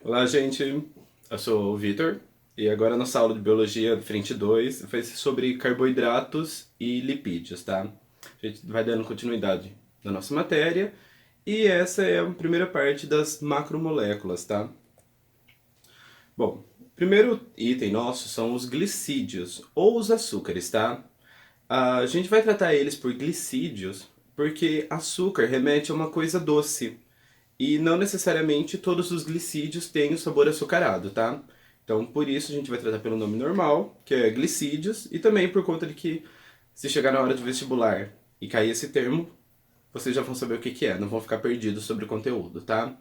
Olá, gente. Eu sou o Vitor e agora a nossa aula de Biologia frente 2 vai ser sobre carboidratos e lipídios, tá? A gente vai dando continuidade na nossa matéria e essa é a primeira parte das macromoléculas, tá? Bom, o primeiro item nosso são os glicídios ou os açúcares, tá? A gente vai tratar eles por glicídios porque açúcar remete a uma coisa doce. E não necessariamente todos os glicídios têm o sabor açucarado, tá? Então, por isso a gente vai tratar pelo nome normal, que é glicídios, e também por conta de que se chegar na hora do vestibular e cair esse termo, vocês já vão saber o que que é, não vão ficar perdidos sobre o conteúdo, tá?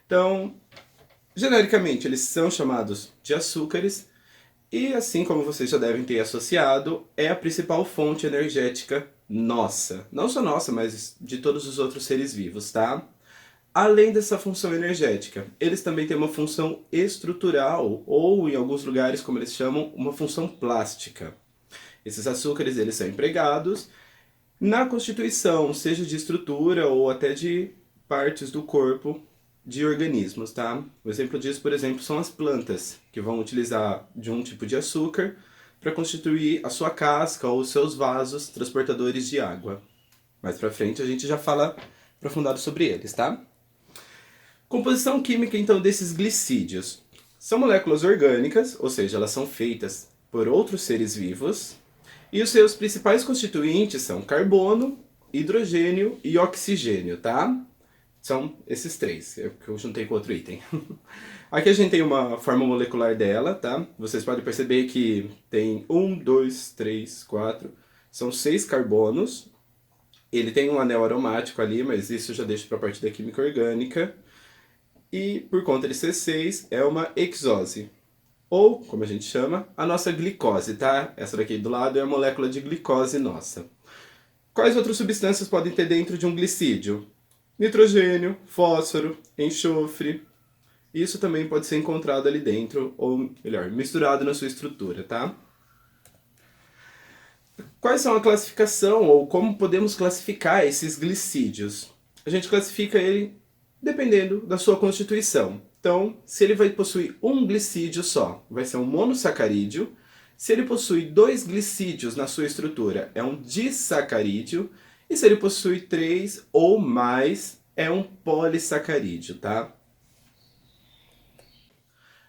Então, genericamente, eles são chamados de açúcares, e assim como vocês já devem ter associado, é a principal fonte energética nossa. Não só nossa, mas de todos os outros seres vivos, tá? Além dessa função energética, eles também têm uma função estrutural, ou em alguns lugares, como eles chamam, uma função plástica. Esses açúcares eles são empregados na constituição, seja de estrutura ou até de partes do corpo de organismos, tá? O exemplo disso, por exemplo, são as plantas, que vão utilizar de um tipo de açúcar para constituir a sua casca ou os seus vasos transportadores de água. Mais pra frente a gente já fala aprofundado sobre eles, tá? Composição química então desses glicídios. São moléculas orgânicas, ou seja, elas são feitas por outros seres vivos, e os seus principais constituintes são carbono, hidrogênio e oxigênio, tá? São esses três, que eu juntei com outro item. Aqui a gente tem uma forma molecular dela, tá? Vocês podem perceber que tem um, dois, três, quatro, são 6 carbonos. Ele tem um anel aromático ali, mas isso eu já deixo para a parte da química orgânica. E por conta de ser 6, é uma hexose. Ou, como a gente chama, a nossa glicose, tá? Essa daqui do lado é a molécula de glicose nossa. Quais outras substâncias podem ter dentro de um glicídio? Nitrogênio, fósforo, enxofre. Isso também pode ser encontrado ali dentro, ou melhor, misturado na sua estrutura, tá? Quais são a classificação, ou como podemos classificar esses glicídios? A gente classifica ele dependendo da sua constituição. Então, se ele vai possuir um glicídio só, vai ser um monossacarídeo. Se ele possui 2 glicídios na sua estrutura, é um disacarídeo. E se ele possui 3 ou mais, é um polissacarídeo, tá?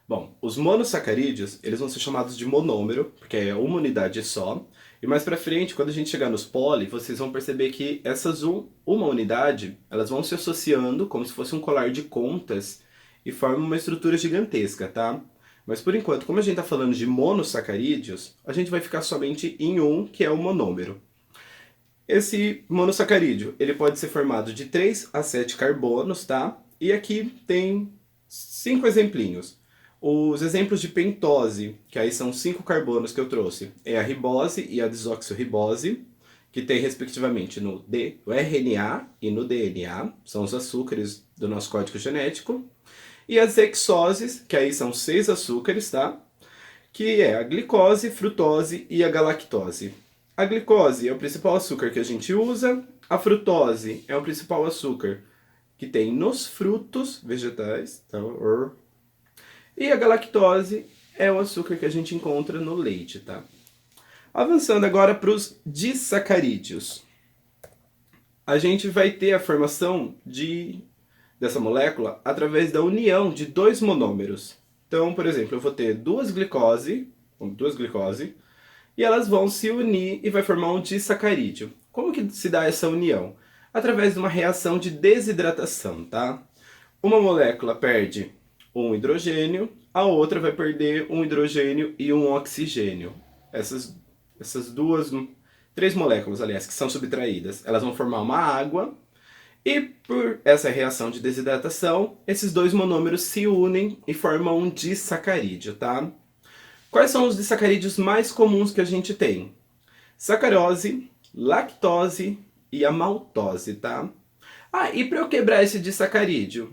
Bom, os monossacarídeos, eles vão ser chamados de monômero, porque é uma unidade só. E mais pra frente, quando a gente chegar nos poli, vocês vão perceber que essas uma unidade, elas vão se associando como se fosse um colar de contas e formam uma estrutura gigantesca, tá? Mas por enquanto, como a gente tá falando de monossacarídeos, a gente vai ficar somente em um, que é o monômero. Esse monossacarídeo, ele pode ser formado de 3 a 7 carbonos, tá? E aqui tem 5 exemplinhos. Os exemplos de pentose, que aí são 5 carbonos que eu trouxe, é a ribose e a desoxirribose, que tem respectivamente no RNA e no DNA, são os açúcares do nosso código genético. E as hexoses, que aí são 6 açúcares, tá? Que é a glicose, frutose e a galactose. A glicose é o principal açúcar que a gente usa, a frutose é o principal açúcar que tem nos frutos vegetais, então, e a galactose é o açúcar que a gente encontra no leite, tá? Avançando agora para os disacarídeos. A gente vai ter a formação dessa molécula através da união de 2 monômeros. Então, por exemplo, eu vou ter duas glicose, e elas vão se unir e vai formar um disacarídeo. Como que se dá essa união? Através de uma reação de desidratação, tá? Uma molécula perde um hidrogênio, a outra vai perder um hidrogênio e um oxigênio. Essas duas, três moléculas, aliás, que são subtraídas, elas vão formar uma água, e por essa reação de desidratação, esses dois monômeros se unem e formam um disacarídeo, tá? Quais são os disacarídeos mais comuns que a gente tem? Sacarose, lactose e a maltose, tá? Ah, e para eu quebrar esse disacarídeo?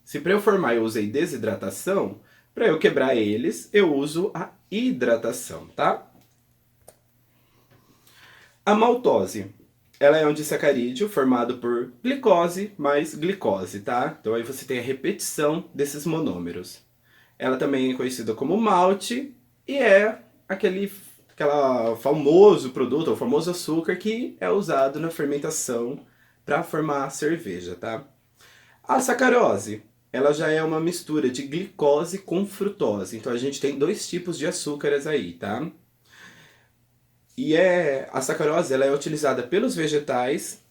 Se para eu formar eu usei desidratação, para eu quebrar eles eu uso a hidratação, tá? A maltose. ela é um disacarídeo formado por glicose mais glicose, tá? Então aí você tem a repetição desses monômeros. Ela também é conhecida como malte e é aquela famoso produto, o famoso açúcar que é usado na fermentação para formar cerveja, tá? A sacarose, ela já é uma mistura de glicose com frutose. Então a gente tem dois tipos de açúcares aí, tá? A sacarose, ela é utilizada pelos vegetais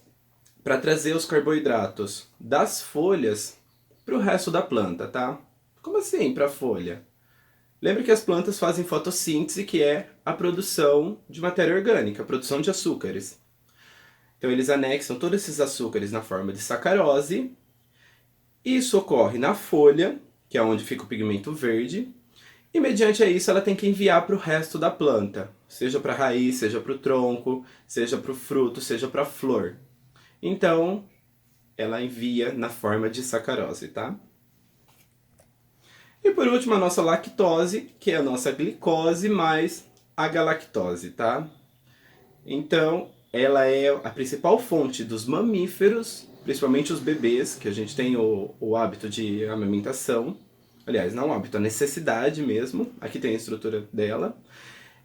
para trazer os carboidratos das folhas para o resto da planta, tá? Como assim para a folha? Lembre que as plantas fazem fotossíntese, que é a produção de matéria orgânica, a produção de açúcares. Então eles anexam todos esses açúcares na forma de sacarose. Isso ocorre na folha, que é onde fica o pigmento verde, e mediante isso ela tem que enviar para o resto da planta, seja para a raiz, seja para o tronco, seja para o fruto, seja para a flor. Então, ela envia na forma de sacarose, tá? E por último, a nossa lactose, que é a nossa glicose mais a galactose, tá? Então, ela é a principal fonte dos mamíferos, principalmente os bebês, que a gente tem o hábito de amamentação. Aliás, não o hábito, a necessidade mesmo. Aqui tem a estrutura dela.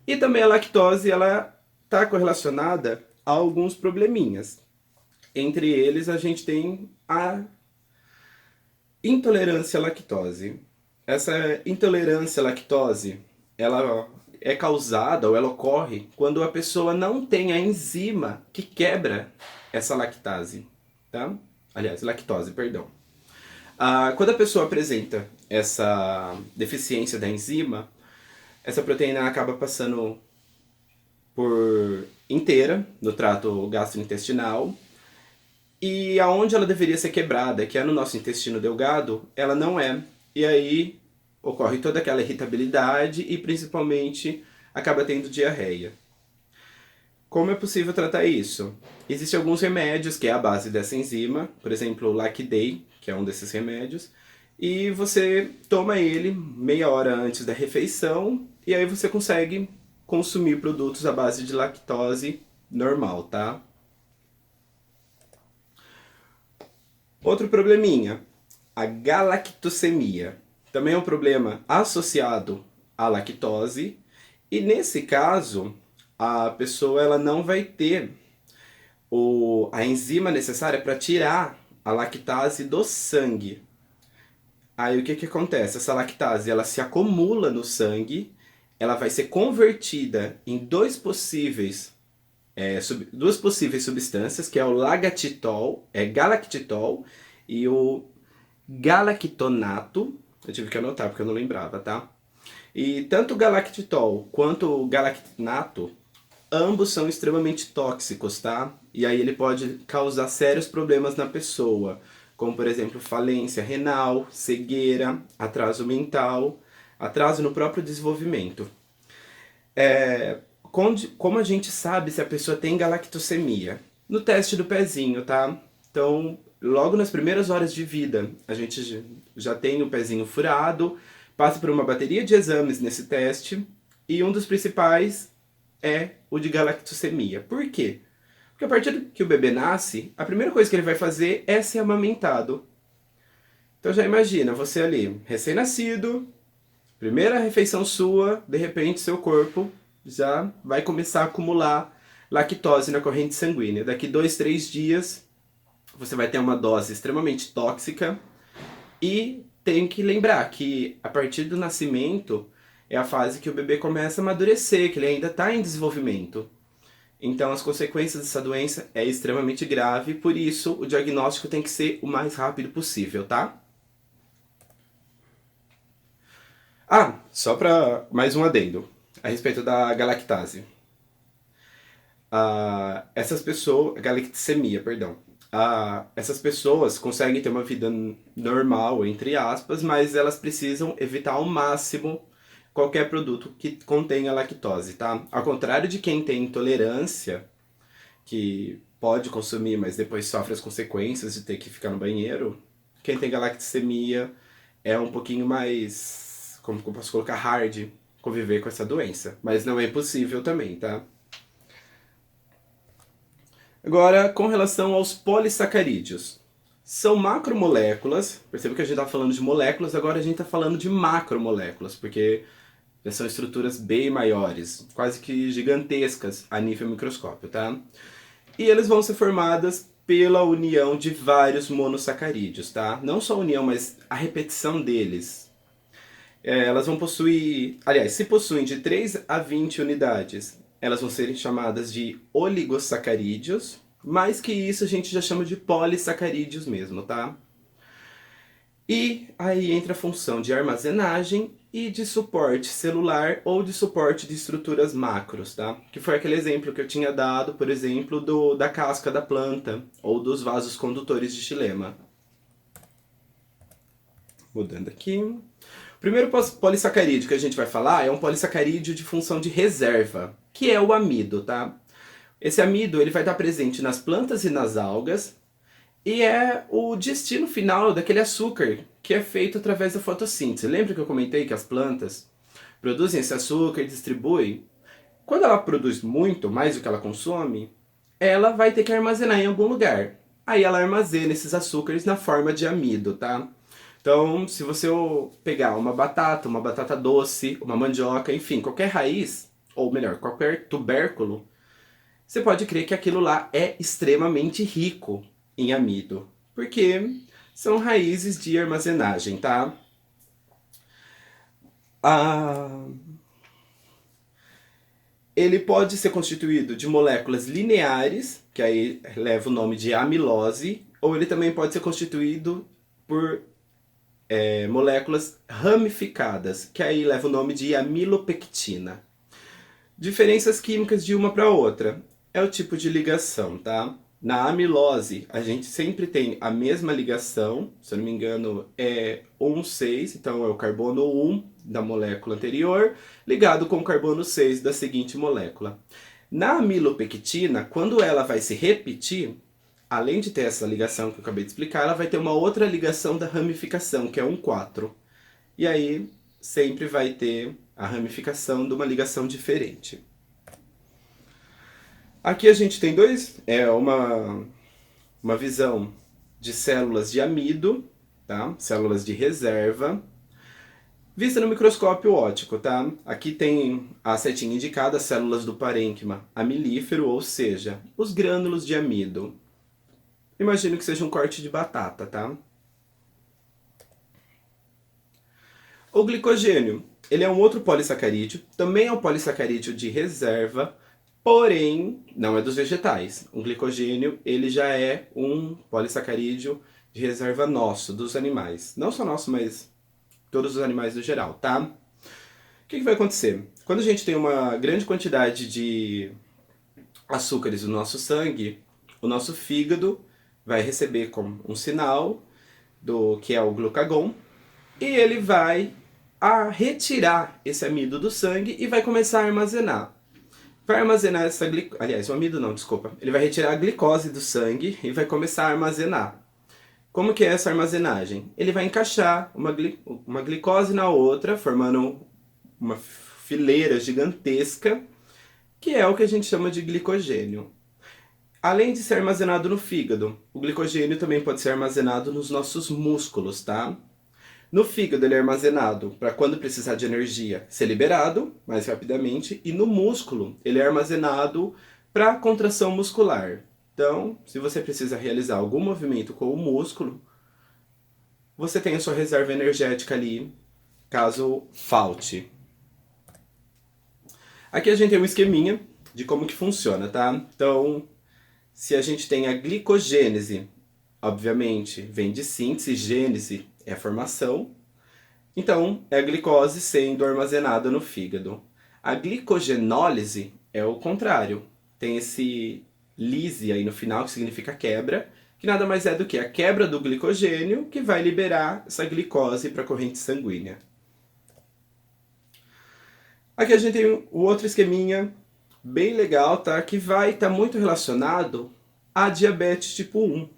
E também a lactose, ela está correlacionada a alguns probleminhas. Entre eles, a gente tem a intolerância à lactose. Essa intolerância à lactose, ela é causada ou ela ocorre quando a pessoa não tem a enzima que quebra essa lactase, tá? Aliás, lactose, perdão. Quando a pessoa apresenta essa deficiência da enzima, essa proteína acaba passando por inteira no trato gastrointestinal e aonde ela deveria ser quebrada, que é no nosso intestino delgado, ela não é. E aí ocorre toda aquela irritabilidade e principalmente acaba tendo diarreia. Como é possível tratar isso? Existem alguns remédios que é a base dessa enzima, por exemplo, o Lactidei, que é um desses remédios, e você toma ele meia hora antes da refeição e aí você consegue consumir produtos à base de lactose normal, tá? Outro probleminha, a galactosemia. Também é um problema associado à lactose e nesse caso a pessoa ela não vai ter a enzima necessária para tirar a lactase do sangue. Aí o que acontece? Essa lactase ela se acumula no sangue, ela vai ser convertida em duas possíveis substâncias, que é o lagatitol, galactitol, e o galactonato. Eu tive que anotar porque eu não lembrava, tá? E tanto o galactitol quanto o galactinato, ambos são extremamente tóxicos, tá? E aí ele pode causar sérios problemas na pessoa, como por exemplo falência renal, cegueira, atraso mental, atraso no próprio desenvolvimento. Como a gente sabe se a pessoa tem galactosemia? No teste do pezinho, tá? Então, logo nas primeiras horas de vida, a gente já tem o pezinho furado, passa por uma bateria de exames nesse teste, e um dos principais é o de galactosemia. Por quê? Porque a partir que o bebê nasce, a primeira coisa que ele vai fazer é ser amamentado. Então já imagina, você ali, recém-nascido, primeira refeição sua, de repente seu corpo já vai começar a acumular lactose na corrente sanguínea. Daqui 2, 3 dias você vai ter uma dose extremamente tóxica e tem que lembrar que a partir do nascimento é a fase que o bebê começa a amadurecer, que ele ainda está em desenvolvimento. Então as consequências dessa doença é extremamente grave, por isso o diagnóstico tem que ser o mais rápido possível, tá? Só para mais um adendo a respeito da galactase. Essas pessoas, galactemia, perdão. Essas pessoas conseguem ter uma vida normal, entre aspas, mas elas precisam evitar ao máximo qualquer produto que contenha lactose, tá? Ao contrário de quem tem intolerância, que pode consumir, mas depois sofre as consequências de ter que ficar no banheiro, quem tem galactemia é um pouquinho mais, como eu posso colocar, hard conviver com essa doença. Mas não é impossível também, tá? Agora, com relação aos polissacarídeos. São macromoléculas, perceba que a gente está falando de moléculas, agora a gente está falando de macromoléculas, porque são estruturas bem maiores, quase que gigantescas a nível microscópio, tá? E eles vão ser formadas pela união de vários monossacarídeos, tá? Não só a união, mas a repetição deles. Elas vão possuir, aliás, se possuem de 3 a 20 unidades, elas vão ser chamadas de oligossacarídeos. Mais que isso, a gente já chama de polissacarídeos mesmo, tá? E aí entra a função de armazenagem e de suporte celular ou de suporte de estruturas macros, tá? Que foi aquele exemplo que eu tinha dado, por exemplo, da casca da planta ou dos vasos condutores de xilema. Mudando aqui. O primeiro polissacarídeo que a gente vai falar é um polissacarídeo de função de reserva, que é o amido, tá? Esse amido ele vai estar presente nas plantas e nas algas e é o destino final daquele açúcar que é feito através da fotossíntese. Lembra que eu comentei que as plantas produzem esse açúcar e distribuem? Quando ela produz muito, mais do que ela consome, ela vai ter que armazenar em algum lugar. Aí ela armazena esses açúcares na forma de amido, tá? Então, se você pegar uma batata doce, uma mandioca, enfim, qualquer raiz, ou melhor, qualquer tubérculo, você pode crer que aquilo lá é extremamente rico em amido, porque são raízes de armazenagem, tá? Ah, ele pode ser constituído de moléculas lineares, que aí leva o nome de amilose, ou ele também pode ser constituído por moléculas ramificadas, que aí leva o nome de amilopectina. Diferenças químicas de uma para outra é o tipo de ligação, tá? Na amilose, a gente sempre tem a mesma ligação, se eu não me engano é 1,6, então é o carbono 1 da molécula anterior, ligado com o carbono 6 da seguinte molécula. Na amilopectina, quando ela vai se repetir, além de ter essa ligação que eu acabei de explicar, ela vai ter uma outra ligação da ramificação, que é 1,4. E aí sempre vai ter a ramificação de uma ligação diferente. Aqui a gente tem uma visão de células de amido, tá? Células de reserva, vista no microscópio óptico, tá? Aqui tem a setinha indicada, as células do parênquima amilífero, ou seja, os grânulos de amido. Imagino que seja um corte de batata, tá? O glicogênio, ele é um outro polissacarídeo, também é um polissacarídeo de reserva, porém não é dos vegetais. O glicogênio, ele já é um polissacarídeo de reserva nosso, dos animais. Não só nosso, mas todos os animais no geral, tá? O que vai acontecer? Quando a gente tem uma grande quantidade de açúcares no nosso sangue, o nosso fígado vai receber como um sinal do que é o glucagon e ele vai retirar esse amido do sangue e vai começar a armazenar. Vai armazenar essa glicose, aliás, o amido não, desculpa. Ele vai retirar a glicose do sangue e vai começar a armazenar. Como que é essa armazenagem? Ele vai encaixar uma glicose na outra, formando uma fileira gigantesca, que é o que a gente chama de glicogênio. Além de ser armazenado no fígado, o glicogênio também pode ser armazenado nos nossos músculos, tá? No fígado ele é armazenado para quando precisar de energia ser liberado mais rapidamente, e no músculo ele é armazenado para contração muscular. Então, se você precisa realizar algum movimento com o músculo, você tem a sua reserva energética ali, caso falte. Aqui a gente tem um esqueminha de como que funciona, tá? Então, se a gente tem a glicogênese, obviamente, vem de síntese, gênese é a formação. Então, é a glicose sendo armazenada no fígado. A glicogenólise é o contrário. Tem esse lise aí no final, que significa quebra, que nada mais é do que a quebra do glicogênio que vai liberar essa glicose para a corrente sanguínea. Aqui a gente tem o outro esqueminha bem legal, tá? Que vai estar muito relacionado a diabetes tipo 1.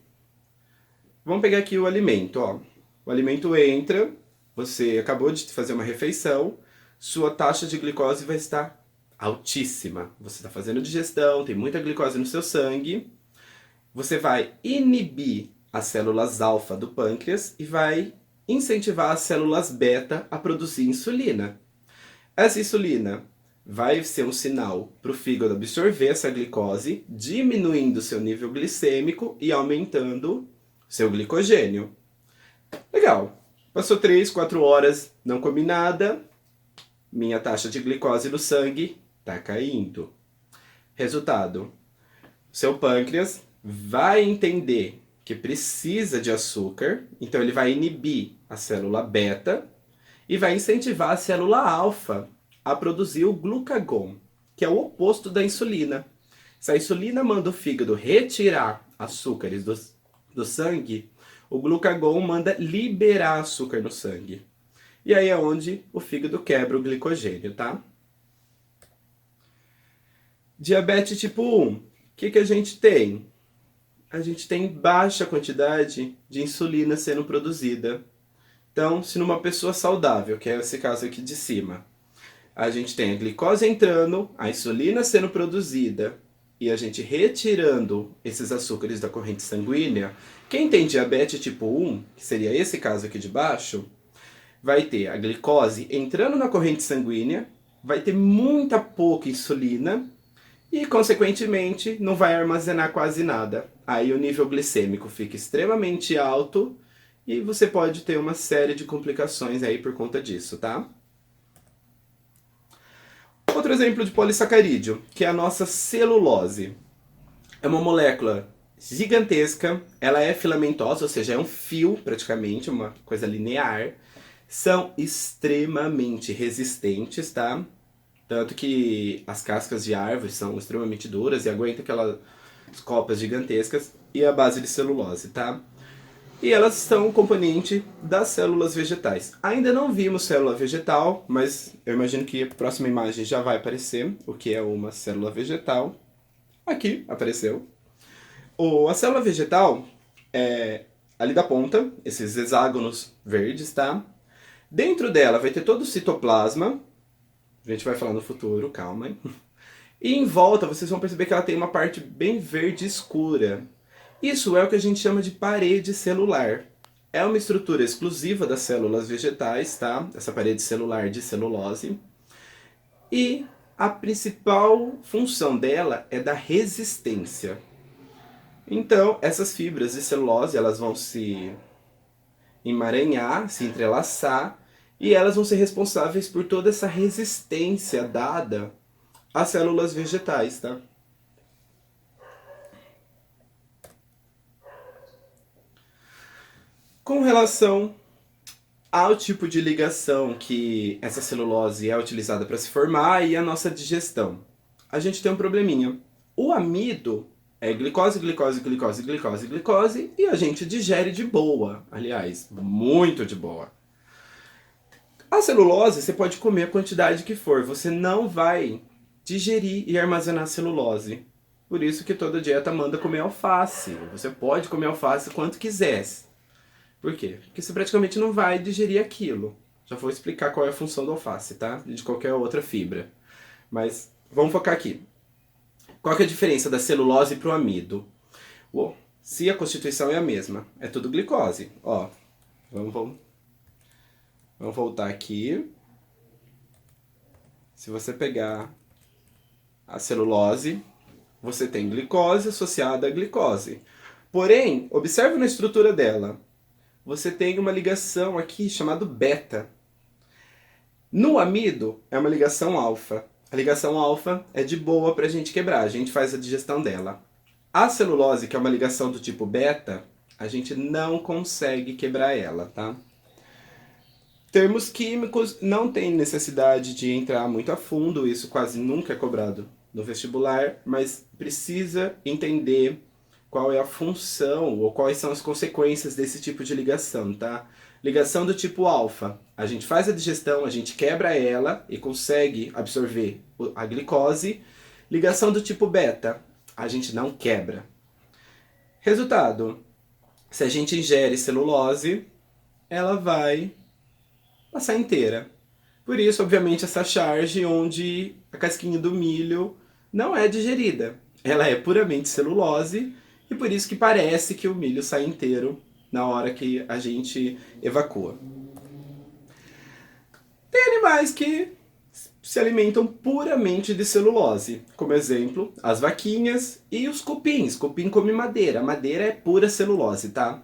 Vamos pegar aqui o alimento, ó. O alimento entra, você acabou de fazer uma refeição, sua taxa de glicose vai estar altíssima. Você está fazendo digestão, tem muita glicose no seu sangue. você vai inibir as células alfa do pâncreas e vai incentivar as células beta a produzir insulina. Essa insulina vai ser um sinal para o fígado absorver essa glicose, diminuindo seu nível glicêmico e aumentando seu glicogênio. Legal. Passou 3, 4 horas, não comi nada, minha taxa de glicose no sangue está caindo. Resultado: seu pâncreas vai entender que precisa de açúcar, então ele vai inibir a célula beta e vai incentivar a célula alfa a produzir o glucagon, que é o oposto da insulina. Se a insulina manda o fígado retirar açúcares do sangue, o glucagon manda liberar açúcar no sangue. E aí é onde o fígado quebra o glicogênio, tá? Diabetes tipo 1. O que a gente tem? A gente tem baixa quantidade de insulina sendo produzida. Então, se numa pessoa saudável, que é esse caso aqui de cima, a gente tem a glicose entrando, a insulina sendo produzida e a gente retirando esses açúcares da corrente sanguínea, quem tem diabetes tipo 1, que seria esse caso aqui de baixo, vai ter a glicose entrando na corrente sanguínea, vai ter muita pouca insulina e, consequentemente, não vai armazenar quase nada. Aí o nível glicêmico fica extremamente alto e você pode ter uma série de complicações aí por conta disso, tá? Outro exemplo de polissacarídeo, que é a nossa celulose. É uma molécula gigantesca, ela é filamentosa, ou seja, é um fio praticamente, uma coisa linear. São extremamente resistentes, tá? Tanto que as cascas de árvores são extremamente duras e aguentam aquelas copas gigantescas, e a base de celulose, tá? E elas são um componente das células vegetais. Ainda não vimos célula vegetal, mas eu imagino que a próxima imagem já vai aparecer o que é uma célula vegetal. Aqui apareceu. A célula vegetal é ali da ponta, esses hexágonos verdes, tá? Dentro dela vai ter todo o citoplasma. A gente vai falar no futuro, calma, hein? E em volta vocês vão perceber que ela tem uma parte bem verde escura. Isso é o que a gente chama de parede celular. É uma estrutura exclusiva das células vegetais, tá? Essa parede celular de celulose. E a principal função dela é da resistência. Então, essas fibras de celulose, elas vão se emaranhar, se entrelaçar, e elas vão ser responsáveis por toda essa resistência dada às células vegetais, tá? Com relação ao tipo de ligação que essa celulose é utilizada para se formar e a nossa digestão, a gente tem um probleminha. O amido é glicose, glicose, glicose, glicose, glicose, e a gente digere de boa, aliás, muito de boa. A celulose você pode comer a quantidade que for, você não vai digerir e armazenar celulose. Por isso que toda dieta manda comer alface. Você pode comer alface quanto quiser. Por quê? Porque você praticamente não vai digerir aquilo. Já vou explicar qual é a função do alface, tá? E de qualquer outra fibra. Mas vamos focar aqui. Qual que é a diferença da celulose para o amido? Se a constituição é a mesma, é tudo glicose. Ó, vamos voltar aqui. Se você pegar a celulose, você tem glicose associada à glicose. Porém, observe na estrutura dela. Você tem uma ligação aqui chamada beta. No amido, é uma ligação alfa. A ligação alfa é de boa para a gente quebrar, a gente faz a digestão dela. A celulose, que é uma ligação do tipo beta, a gente não consegue quebrar ela, tá? Termos químicos não tem necessidade de entrar muito a fundo, isso quase nunca é cobrado no vestibular, mas precisa entender qual é a função ou quais são as consequências desse tipo de ligação, tá? Ligação do tipo alfa, a gente faz a digestão, a gente quebra ela e consegue absorver a glicose. Ligação do tipo beta, a gente não quebra. Resultado, se a gente ingere celulose, ela vai passar inteira. Por isso, obviamente, essa charge onde a casquinha do milho não é digerida. Ela é puramente celulose e por isso que parece que o milho sai inteiro na hora que a gente evacua. Tem animais que se alimentam puramente de celulose, como exemplo, as vaquinhas e os cupins. Cupim come madeira, a madeira é pura celulose, tá?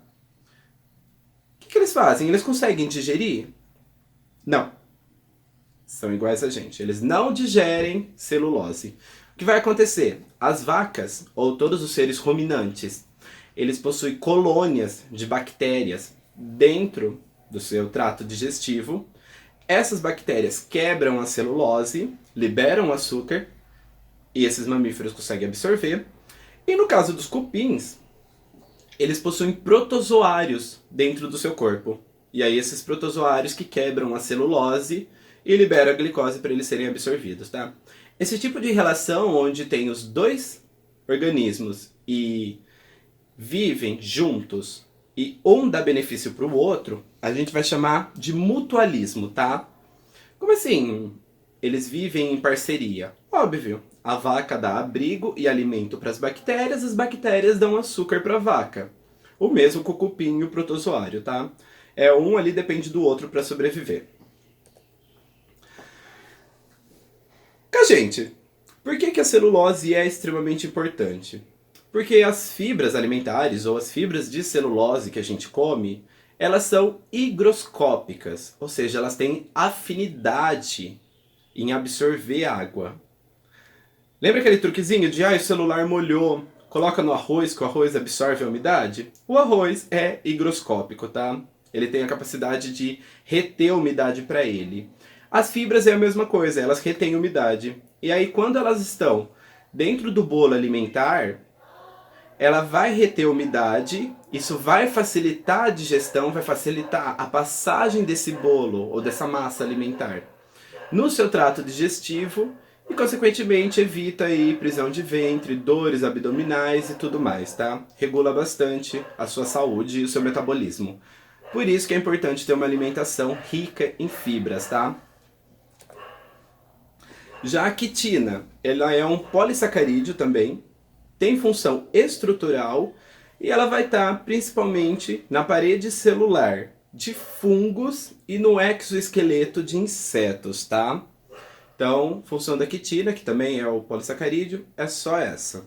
O que eles fazem? Eles conseguem digerir? Não. São iguais a gente, eles não digerem celulose. O que vai acontecer? As vacas, ou todos os seres ruminantes, eles possuem colônias de bactérias dentro do seu trato digestivo. Essas bactérias quebram a celulose, liberam o açúcar, e esses mamíferos conseguem absorver. E no caso dos cupins, eles possuem protozoários dentro do seu corpo. E aí esses protozoários que quebram a celulose e liberam a glicose para eles serem absorvidos, tá? Esse tipo de relação onde tem os dois organismos e vivem juntos e um dá benefício para o outro, a gente vai chamar de mutualismo, tá? Como assim? Eles vivem em parceria. Óbvio, a vaca dá abrigo e alimento para as bactérias dão açúcar para a vaca. O mesmo com o cupim e o protozoário, tá? Um ali depende do outro para sobreviver. Gente, por que a celulose é extremamente importante? Porque as fibras alimentares ou as fibras de celulose que a gente come, elas são higroscópicas, ou seja, elas têm afinidade em absorver água. Lembra aquele truquezinho de o celular molhou, coloca no arroz que o arroz absorve a umidade? O arroz é higroscópico, tá? Ele tem a capacidade de reter a umidade para ele. As fibras é a mesma coisa, elas retêm umidade. E aí quando elas estão dentro do bolo alimentar, ela vai reter umidade, isso vai facilitar a digestão, vai facilitar a passagem desse bolo ou dessa massa alimentar no seu trato digestivo e, consequentemente, evita aí prisão de ventre, dores abdominais e tudo mais, tá? Regula bastante a sua saúde e o seu metabolismo. Por isso que é importante ter uma alimentação rica em fibras, tá? Já a quitina, ela é um polissacarídeo também, tem função estrutural e ela vai estar principalmente na parede celular de fungos e no exoesqueleto de insetos, tá? Então, função da quitina, que também é o polissacarídeo, é só essa.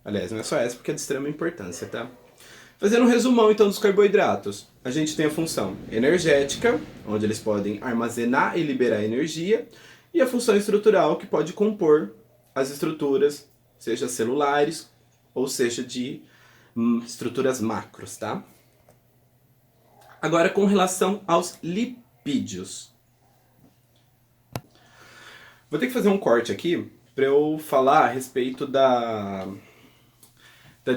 Aliás, não é só essa porque é de extrema importância, tá? Fazendo um resumão então dos carboidratos, a gente tem a função energética, onde eles podem armazenar e liberar energia, e a função estrutural, que pode compor as estruturas, seja celulares ou seja de estruturas macros, tá? Agora, com relação aos lipídios. Vou ter que fazer um corte aqui para eu falar a respeito da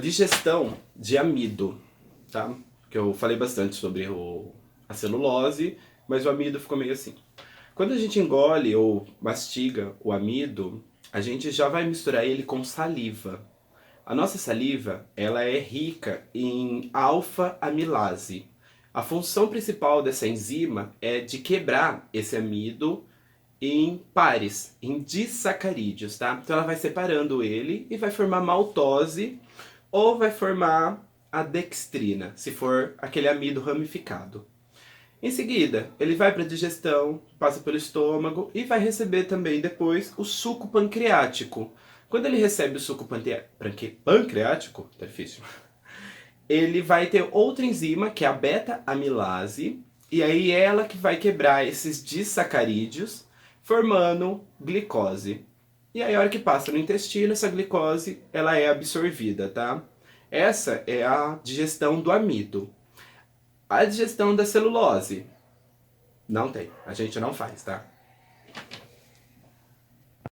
digestão de amido, tá? Porque eu falei bastante sobre a celulose, mas o amido ficou meio assim. Quando a gente engole ou mastiga o amido, a gente já vai misturar ele com saliva. A nossa saliva, ela é rica em alfa-amilase. A função principal dessa enzima é de quebrar esse amido em pares, em disacarídeos, tá? Então ela vai separando ele e vai formar maltose ou vai formar a dextrina, se for aquele amido ramificado. Em seguida, ele vai para a digestão, passa pelo estômago e vai receber também depois o suco pancreático. Quando ele recebe o suco pancreático, tá difícil, ele vai ter outra enzima, que é a beta-amilase, e aí ela que vai quebrar esses disacarídeos, formando glicose. E aí a hora que passa no intestino, essa glicose ela é absorvida, tá? Essa é a digestão do amido. A digestão da celulose, não tem, a gente não faz, tá?